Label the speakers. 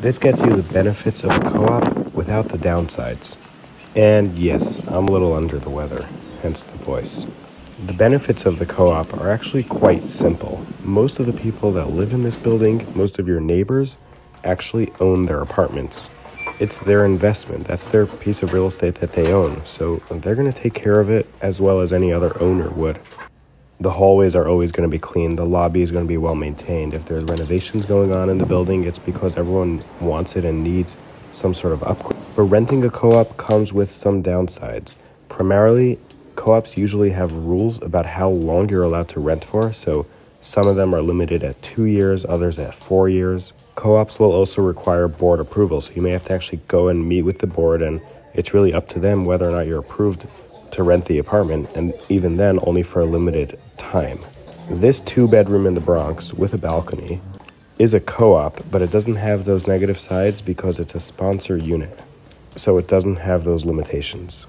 Speaker 1: This gets you the benefits of a co-op without the downsides. And yes, I'm a little under the weather, hence the voice. The benefits of the co-op are actually quite simple. Most of the people that live in this building, most of your neighbors, actually own their apartments. It's their investment. That's their piece of real estate that they own. So they're going to take care of it as well as any other owner would. The hallways are always going to be clean. The lobby is going to be well maintained. If there's renovations going on in the building, it's because everyone wants it and needs some sort of upgrade. But renting a co-op comes with some downsides. Primarily, co-ops usually have rules about how long you're allowed to rent for. So some of them are limited at 2 years, others at 4 years. Co-ops will also require board approval. So you may have to actually go and meet with the board, and it's really up to them whether or not you're approved to rent the apartment, and even then only for a limited time. This 2-bedroom in the Bronx with a balcony is a co-op, but it doesn't have those negative sides because it's a sponsor unit, so it doesn't have those limitations.